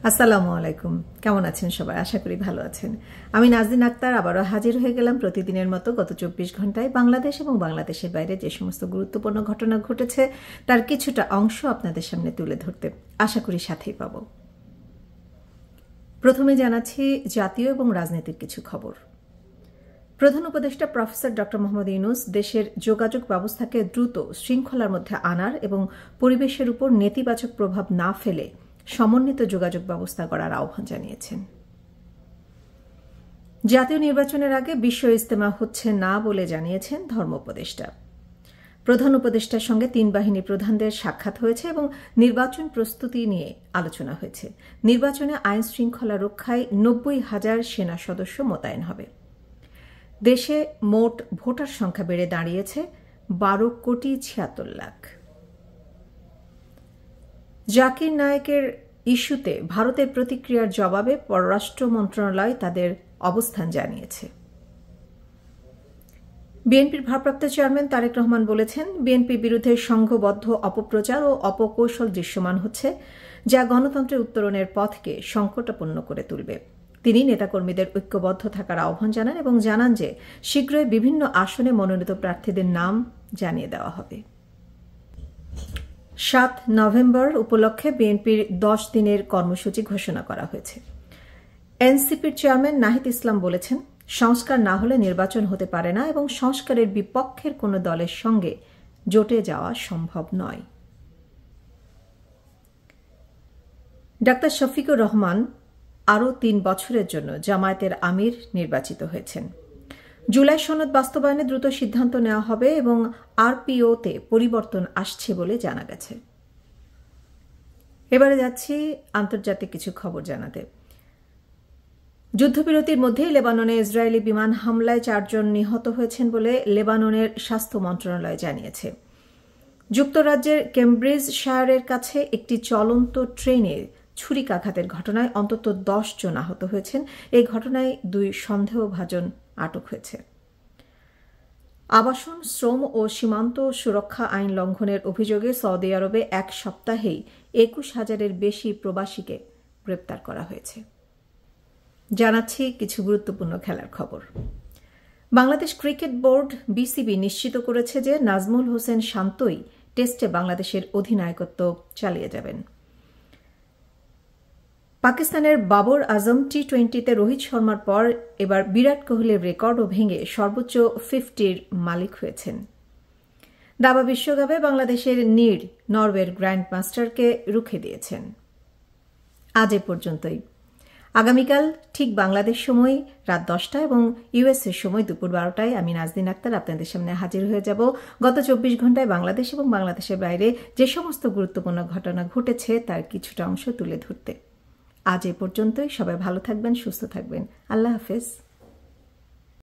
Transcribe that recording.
আসসালামু আলাইকুম। কেমন আছেন সবাই? আশা করি ভালো আছেন। আমি নাজনীন আক্তার আবারও হাজির হয়ে গেলাম প্রতিদিনের মতো গত 24 ঘন্টায় বাংলাদেশ এবং বাংলাদেশের বাইরে যে সমস্ত গুরুত্বপূর্ণ ঘটনা ঘটেছে তার কিছুটা অংশ আপনাদের সামনে তুলে ধরতে। আশা করি সাথেই পাব। প্রথমে জানাচ্ছি জাতীয় এবং রাজনীতির কিছু খবর। প্রধান উপদেষ্টা প্রফেসর ডক্টর মোহাম্মদ ইউনূস দেশের যোগাযোগ ব্যবস্থাকে দ্রুত শৃঙ্খলার মধ্যে আনার এবং পরিবেশের উপর নেতিবাচক প্রভাব না ফেলে সমন্বিত যোগাযোগ ব্যবস্থা গড়ার আহ্বান জানিয়েছেন। জাতীয় নির্বাচনের আগে বিশ্ব ইজতেমা হচ্ছে না বলে জানিয়েছেন ধর্ম উপদেষ্টা। প্রধান উপদেষ্টার সঙ্গে তিন বাহিনী প্রধানদের সাক্ষাৎ হয়েছে এবং নির্বাচন প্রস্তুতি নিয়ে আলোচনা হয়েছে। নির্বাচনে আইন শৃঙ্খলা রক্ষায় 90,000 সেনা সদস্য মোতায়েন হবে। দেশে মোট ভোটার সংখ্যা বেড়ে দাঁড়িয়েছে 12,76,00,000। জাকির নায়েকের ইস্যুতে ভারতের প্রতিক্রিয়ার জবাবে পররাষ্ট্র মন্ত্রণালয় তাদের অবস্থান জানিয়েছে। বিএনপির ভারপ্রাপ্ত চেয়ারম্যান তারেক রহমান বলেছেন, বিএনপির বিরুদ্ধে সংঘবদ্ধ অপপ্রচার ও অপকৌশল দৃশ্যমান হচ্ছে, যা গণতন্ত্রের উত্তরণের পথকে সংকটাপন্ন করে তুলবে। তিনি নেতাকর্মীদের ঐক্যবদ্ধ থাকার আহ্বান জানান এবং জানান যে শীঘ্রই বিভিন্ন আসনে মনোনীত প্রার্থীদের নাম জানিয়ে দেওয়া হবে। 7 নভেম্বর উপলক্ষে বিএনপির 10 দিনের কর্মসূচি ঘোষণা করা হয়েছে। এনসিপির চেয়ারম্যান নাহিদ ইসলাম বলেছেন, সংস্কার না হলে নির্বাচন হতে পারে না এবং সংস্কারের বিপক্ষের কোনো দলের সঙ্গে জোটে যাওয়া সম্ভব নয়। ডাক্তার শফিকুর রহমান আরও 3 বছরের জন্য জামায়াতের আমির নির্বাচিত হয়েছেন। জুলাই সনদ বাস্তবায়নে দ্রুত সিদ্ধান্ত নেওয়া হবে এবং আরপিওতে পরিবর্তন আসছে বলে জানা গেছে। এবারে যাচ্ছি আন্তর্জাতিক কিছু খবর জানাতে। যুদ্ধবিরতির মধ্যেই লেবাননে ইসরায়েলি বিমান হামলায় 4 জন নিহত হয়েছেন বলে লেবাননের স্বাস্থ্য মন্ত্রণালয় জানিয়েছে। যুক্তরাজ্যের কেমব্রিজ শায়ারের কাছে একটি চলন্ত ট্রেনে ছুরিকাঘাতের ঘটনায় অন্তত 10 জন আহত হয়েছেন। এই ঘটনায় 2 সন্দেহভাজন আটক হয়েছে। আবাসন, শ্রম ও সীমান্ত সুরক্ষা আইন লঙ্ঘনের অভিযোগে সৌদি আরবে 1 সপ্তাহেই 21,000-এর বেশি প্রবাসীকে গ্রেপ্তার করা হয়েছে। জানাচ্ছি কিছু গুরুত্বপূর্ণ খেলার খবর। বাংলাদেশ ক্রিকেট বোর্ড বিসিবি নিশ্চিত করেছে যে নাজমুল হোসেন শান্তই টেস্টে বাংলাদেশের অধিনায়কত্ব চালিয়ে যাবেন। পাকিস্তানের বাবর আজম টি-20তে রোহিত শর্মার পর এবার বিরাট কোহলির রেকর্ডও ভেঙে সর্বোচ্চ 50-র মালিক হয়েছেন। দাবা বিশ্বকাপে বাংলাদেশের নীড় নরওয়ের গ্র্যান্ড মাস্টারকে রুখে দিয়েছেন। আজ এ পর্যন্তই। আগামীকাল ঠিক বাংলাদেশ সময় রাত 10টা এবং ইউএসএর সময় দুপুর 12টায় আমি নাজনীন আক্তার আপনাদের সামনে হাজির হয়ে যাব গত 24 ঘন্টায় বাংলাদেশ এবং বাংলাদেশের বাইরে যে সমস্ত গুরুত্বপূর্ণ ঘটনা ঘটেছে তার কিছুটা অংশ তুলে ধরতে। আজ এ পর্যন্তই। সবাই ভালো থাকবেন, সুস্থ থাকবেন। আল্লাহ হাফেজ।